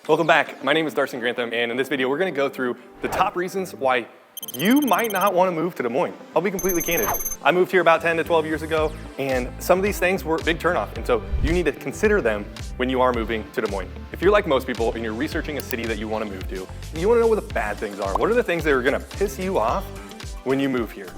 Welcome back. My name is Darson Grantham, and in this video, we're gonna go through the top reasons why you might not wanna move to Des Moines. I'll be completely candid. I moved here about 10 to 12 years ago, and some of these things were a big turnoff, and so you need to consider them when you are moving to Des Moines. If you're like most people and you're researching a city that you wanna move to, you wanna know what the bad things are. What are the things that are gonna piss you off when you move here?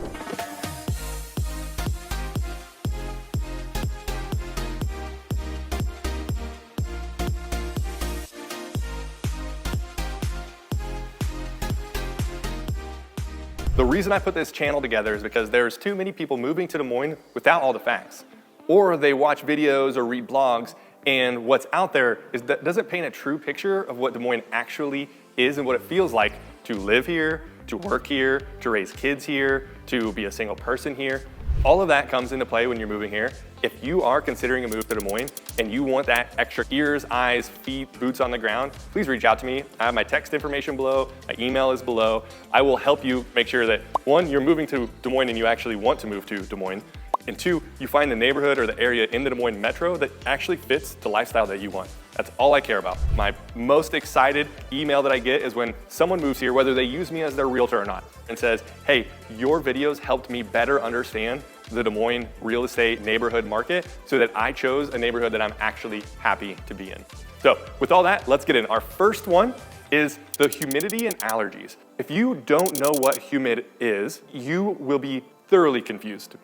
The reason I put this channel together is because there's too many people moving to Des Moines without all the facts. Or they watch videos or read blogs, and what's out there doesn't paint a true picture of what Des Moines actually is and what it feels like to live here, to work here, to raise kids here, to be a single person here. All of that comes into play when you're moving here. If you are considering a move to Des Moines and you want that extra ears, eyes, feet, boots on the ground, please reach out to me. I have my text information below, my email is below. I will help you make sure that, one, you're moving to Des Moines and you actually want to move to Des Moines, and two, you find the neighborhood or the area in the Des Moines metro that actually fits the lifestyle that you want. That's all I care about. My most excited email that I get is when someone moves here, whether they use me as their realtor or not, and says, hey, your videos helped me better understand the Des Moines real estate neighborhood market so that I chose a neighborhood that I'm actually happy to be in. So with all that, let's get in. Our first one is the humidity and allergies. If you don't know what humid is, you will be thoroughly confused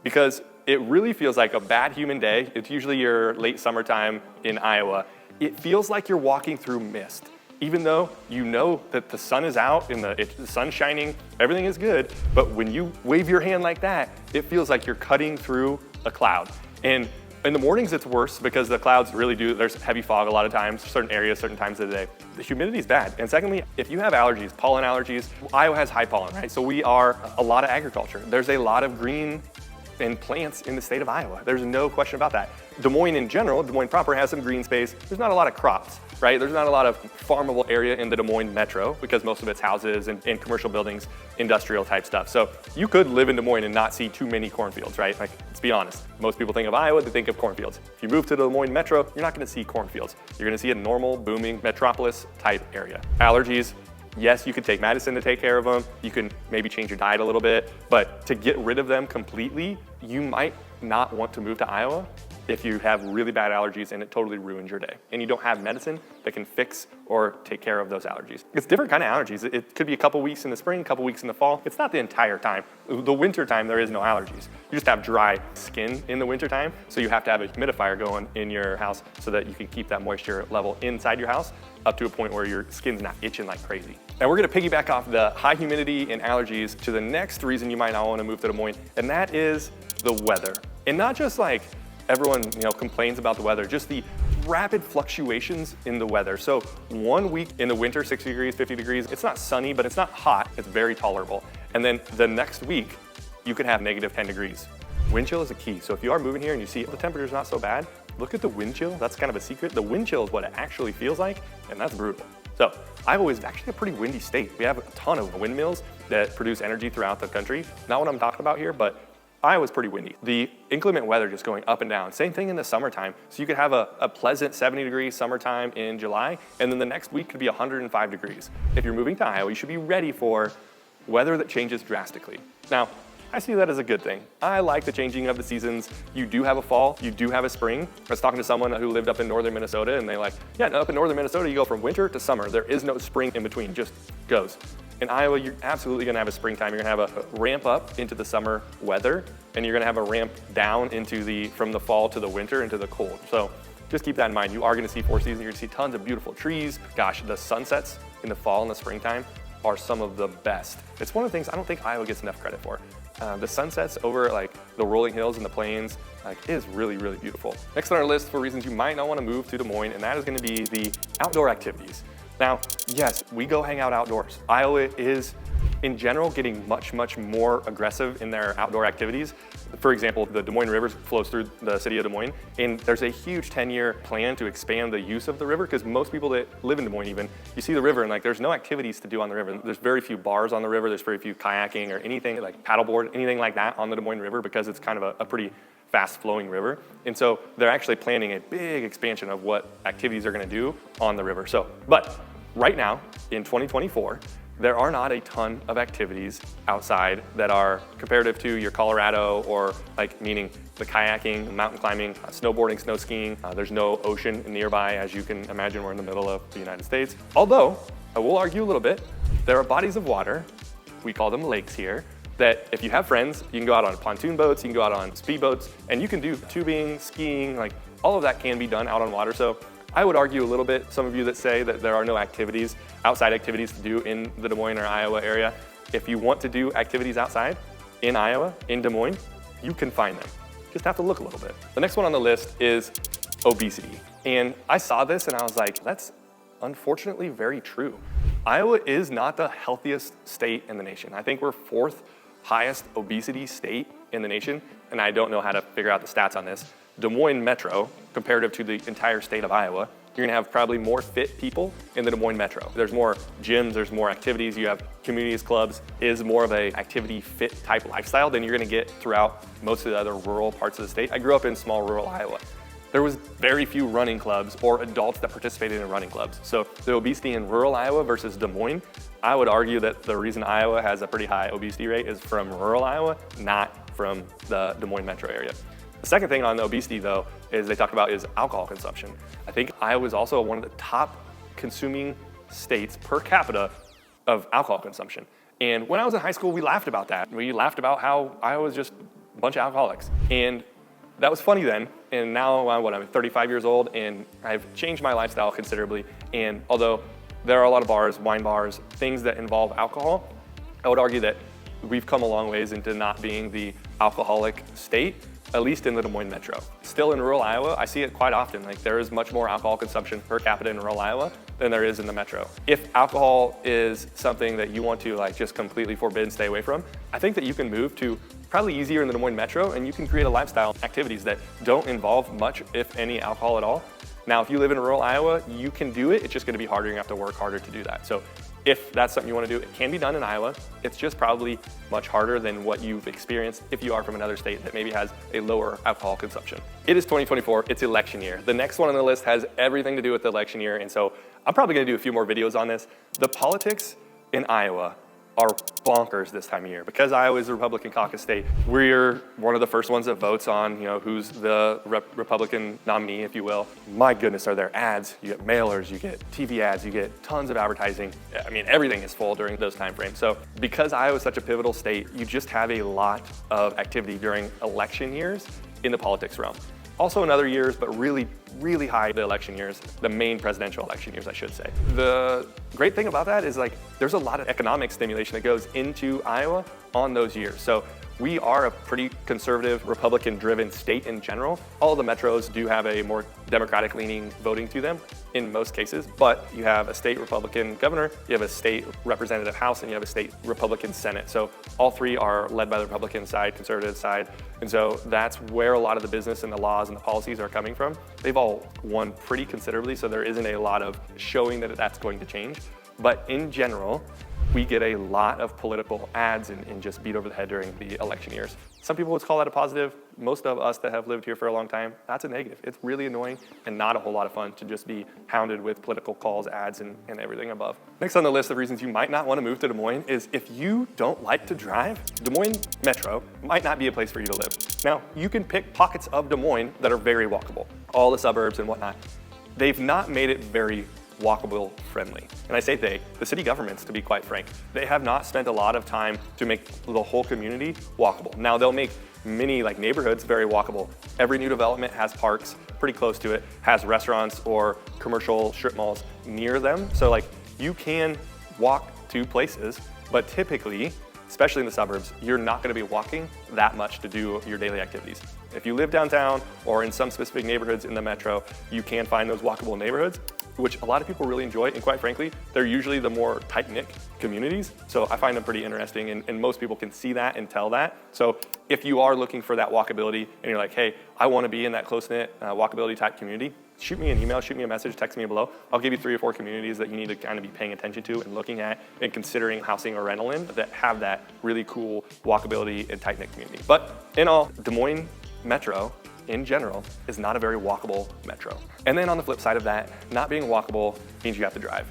because it really feels like a bad humid day. It's usually your late summertime in Iowa. It feels like you're walking through mist. Even though you know that the sun is out and the sun's shining, everything is good, but when you wave your hand like that, it feels like you're cutting through a cloud. And in the mornings, it's worse because the clouds really there's heavy fog a lot of times, certain areas, certain times of the day. The humidity is bad. And secondly, if you have allergies, pollen allergies, Iowa has high pollen, right? So we are a lot of agriculture. There's a lot of green and plants in the state of Iowa. There's no question about that. Des Moines in general, Des Moines proper has some green space. There's not a lot of crops, right? There's not a lot of farmable area in the Des Moines metro because most of it's houses and commercial buildings, industrial type stuff. So you could live in Des Moines and not see too many cornfields, right? Like, let's be honest. Most people think of Iowa, they think of cornfields. If you move to the Des Moines metro, you're not gonna see cornfields. You're gonna see a normal, booming metropolis type area. Allergies, yes, you could take medicine to take care of them. You can maybe change your diet a little bit, but to get rid of them completely, you might not want to move to Iowa if you have really bad allergies and it totally ruins your day. And you don't have medicine that can fix or take care of those allergies. It's different kind of allergies. It could be a couple weeks in the spring, a couple weeks in the fall. It's not the entire time. The winter time, there is no allergies. You just have dry skin in the winter time, so you have to have a humidifier going in your house so that you can keep that moisture level inside your house up to a point where your skin's not itching like crazy. Now we're gonna piggyback off the high humidity and allergies to the next reason you might not wanna move to Des Moines, and that is the weather. And not just like everyone complains about the weather, just the rapid fluctuations in the weather. So 1 week in the winter, 60 degrees, 50 degrees, it's not sunny, but it's not hot, it's very tolerable. And then the next week, you could have negative 10 degrees. Wind chill is a key. So if you are moving here and you see the temperature's not so bad, look at the wind chill. That's kind of a secret. The wind chill is what it actually feels like, and that's brutal. So Iowa is actually a pretty windy state. We have a ton of windmills that produce energy throughout the country. Not what I'm talking about here, but Iowa's pretty windy. The inclement weather just going up and down. Same thing in the summertime. So you could have a pleasant 70 degree summertime in July, and then the next week could be 105 degrees. If you're moving to Iowa, you should be ready for weather that changes drastically. Now, I see that as a good thing. I like the changing of the seasons. You do have a fall, you do have a spring. I was talking to someone who lived up in northern Minnesota, and they're like, yeah, no, up in northern Minnesota, you go from winter to summer. There is no spring in between, just goes. In Iowa, you're absolutely gonna have a springtime. You're gonna have a ramp up into the summer weather, and you're gonna have a ramp down into from the fall to the winter into the cold. So just keep that in mind. You are gonna see 4 seasons. You're gonna see tons of beautiful trees. Gosh, the sunsets in the fall and the springtime are some of the best. It's one of the things I don't think Iowa gets enough credit for. The sunsets over like the rolling hills and the plains is really, really beautiful. Next on our list for reasons you might not want to move to Des Moines, and that is going to be the outdoor activities. Now, yes, we go hang out outdoors. Iowa is, in general, getting much, much more aggressive in their outdoor activities. For example, the Des Moines River flows through the city of Des Moines, and there's a huge 10-year plan to expand the use of the river, because most people that live in Des Moines even, you see the river and like there's no activities to do on the river. There's very few bars on the river, there's very few kayaking or anything like paddleboard, anything like that on the Des Moines River, because it's kind of a pretty fast flowing river. And so they're actually planning a big expansion of what activities they're going to do on the river. But right now in 2024, there are not a ton of activities outside that are comparative to your Colorado, or like meaning the kayaking, mountain climbing, snowboarding, snow skiing. There's no ocean nearby, as you can imagine. We're in the middle of the United States. Although, I will argue a little bit, there are bodies of water, we call them lakes here, that if you have friends, you can go out on pontoon boats, you can go out on speed boats, and you can do tubing, skiing, like all of that can be done out on water. So I would argue a little bit, some of you that say that there are no activities, outside activities to do in the Des Moines or Iowa area. If you want to do activities outside in Iowa, in Des Moines, you can find them. Just have to look a little bit. The next one on the list is obesity. And I saw this and I was like, that's unfortunately very true. Iowa is not the healthiest state in the nation. I think we're 4th highest obesity state in the nation, and I don't know how to figure out the stats on this. Des Moines Metro, comparative to the entire state of Iowa, you're gonna have probably more fit people in the Des Moines Metro. There's more gyms, there's more activities, you have communities, clubs, is more of a activity fit type lifestyle than you're gonna get throughout most of the other rural parts of the state. I grew up in small rural Iowa. There was very few running clubs or adults that participated in running clubs. So the obesity in rural Iowa versus Des Moines, I would argue that the reason Iowa has a pretty high obesity rate is from rural Iowa, not from the Des Moines metro area. The second thing on the obesity though, is they talk about is alcohol consumption. I think Iowa is also one of the top consuming states per capita of alcohol consumption. And when I was in high school, we laughed about that. We laughed about how Iowa was just a bunch of alcoholics. And that was funny then, and now I'm 35 years old, and I've changed my lifestyle considerably. And although there are a lot of bars, wine bars, things that involve alcohol, I would argue that we've come a long ways into not being the alcoholic state, at least in the Des Moines metro. Still in rural Iowa, I see it quite often. Like there is much more alcohol consumption per capita in rural Iowa than there is in the metro. If alcohol is something that you want to like just completely forbid and stay away from, I think that you can move to probably easier in the Des Moines metro, and you can create a lifestyle activities that don't involve much, if any, alcohol at all. Now, if you live in rural Iowa, you can do it. It's just gonna be harder. You have to work harder to do that. So if that's something you wanna do, it can be done in Iowa. It's just probably much harder than what you've experienced if you are from another state that maybe has a lower alcohol consumption. It is 2024, it's election year. The next one on the list has everything to do with the election year, and so I'm probably gonna do a few more videos on this. The politics in Iowa are bonkers this time of year. Because Iowa is a Republican caucus state, we're one of the first ones that votes on, who's the Republican nominee, if you will. My goodness, are there ads? You get mailers, you get TV ads, you get tons of advertising. I mean, everything is full during those time frames. So because Iowa is such a pivotal state, you just have a lot of activity during election years in the politics realm. Also in other years, but really, really high the election years, the main presidential election years, I should say. The great thing about that is like, there's a lot of economic stimulation that goes into Iowa on those years. So we are a pretty conservative, Republican-driven state in general. All the metros do have a more Democratic-leaning voting to them in most cases, but you have a state Republican governor, you have a state representative House, and you have a state Republican Senate. So all three are led by the Republican side, conservative side, and so that's where a lot of the business and the laws and the policies are coming from. They've all won pretty considerably, so there isn't a lot of showing that that's going to change. But in general, we get a lot of political ads and just beat over the head during the election years. Some people would call that a positive. Most of us that have lived here for a long time, that's a negative. It's really annoying and not a whole lot of fun to just be hounded with political calls, ads, and everything above. Next on the list of reasons you might not want to move to Des Moines is if you don't like to drive, Des Moines Metro might not be a place for you to live. Now, you can pick pockets of Des Moines that are very walkable, all the suburbs and whatnot. They've not made it very walkable friendly. And I say they, the city governments, to be quite frank. They have not spent a lot of time to make the whole community walkable. Now they'll make many neighborhoods very walkable. Every new development has parks pretty close to it, has restaurants or commercial strip malls near them. So you can walk to places, but typically, especially in the suburbs, you're not gonna be walking that much to do your daily activities. If you live downtown or in some specific neighborhoods in the metro, you can find those walkable neighborhoods, which a lot of people really enjoy, and quite frankly, they're usually the more tight-knit communities. So I find them pretty interesting, and most people can see that and tell that. So if you are looking for that walkability, and you're like, hey, I wanna be in that close-knit walkability type community, shoot me an email, shoot me a message, text me below. I'll give you 3 or 4 communities that you need to kind of be paying attention to and looking at and considering housing or rental in that have that really cool walkability and tight-knit community. But in all, Des Moines metro in general is not a very walkable metro. And then on the flip side of that, not being walkable means you have to drive.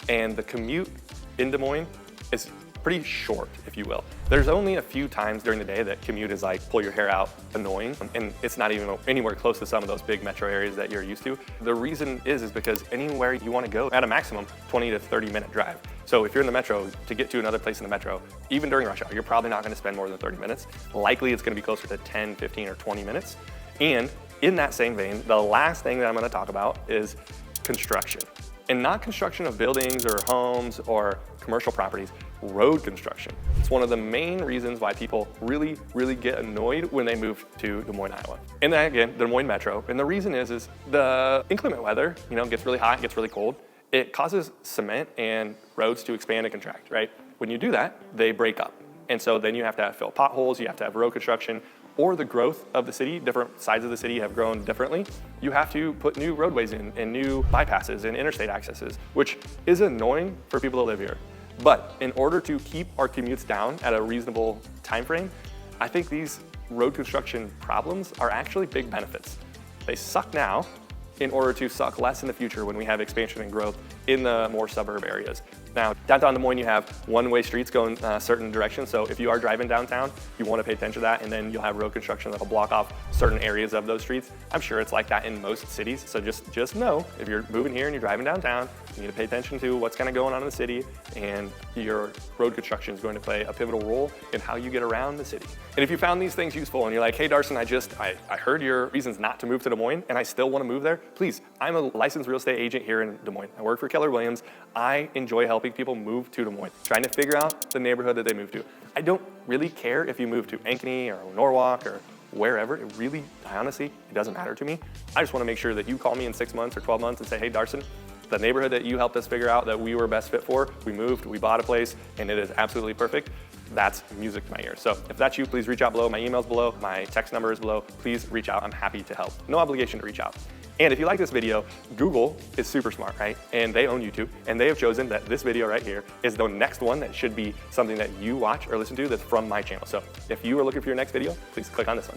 And the commute in Des Moines is pretty short, if you will. There's only a few times during the day that commute is like pull your hair out annoying, and it's not even anywhere close to some of those big metro areas that you're used to. The reason is because anywhere you want to go at a maximum 20 to 30 minute drive. So if you're in the metro, to get to another place in the metro, even during rush hour, you're probably not going to spend more than 30 minutes. Likely it's going to be closer to 10, 15, or 20 minutes. And in that same vein, the last thing that I'm going to talk about is construction. And not construction of buildings or homes or commercial properties, road construction. It's one of the main reasons why people really get annoyed when they move to Des Moines, Iowa. And then again, the Des Moines metro. And the reason is the inclement weather, gets really hot, gets really cold. It causes cement and roads to expand and contract, right? When you do that, they break up. And so then you have to fill potholes, you have to have road construction, or the growth of the city, different sides of the city have grown differently. You have to put new roadways in and new bypasses and interstate accesses, which is annoying for people to live here. But in order to keep our commutes down at a reasonable time frame, I think these road construction problems are actually big benefits. They suck now in order to suck less in the future when we have expansion and growth in the more suburb areas. Now, downtown Des Moines, you have one-way streets going certain directions. So if you are driving downtown, you want to pay attention to that, and then you'll have road construction that'll block off certain areas of those streets. I'm sure it's like that in most cities. So just know, if you're moving here and you're driving downtown, you need to pay attention to what's kind of going on in the city, and your road construction is going to play a pivotal role in how you get around the city. And if you found these things useful and you're like, hey Darson, I heard your reasons not to move to Des Moines and I still want to move there, please, I'm a licensed real estate agent here in Des Moines. I work for Keller Williams. I enjoy helping people move to Des Moines, trying to figure out the neighborhood that they move to. I don't really care if you move to Ankeny or Norwalk or wherever. I honestly, it doesn't matter to me. I just want to make sure that you call me in 6 months or 12 months and say, hey Darson, the neighborhood that you helped us figure out that we were best fit for, we moved, we bought a place, and it is absolutely perfect. That's music to my ears. So if that's you, please reach out below. My email's below, my text number is below. Please reach out. I'm happy to help. No obligation to reach out. And if you like this video, Google is super smart, right? And they own YouTube, and they have chosen that this video right here is the next one that should be something that you watch or listen to that's from my channel. So if you are looking for your next video, please click on this one.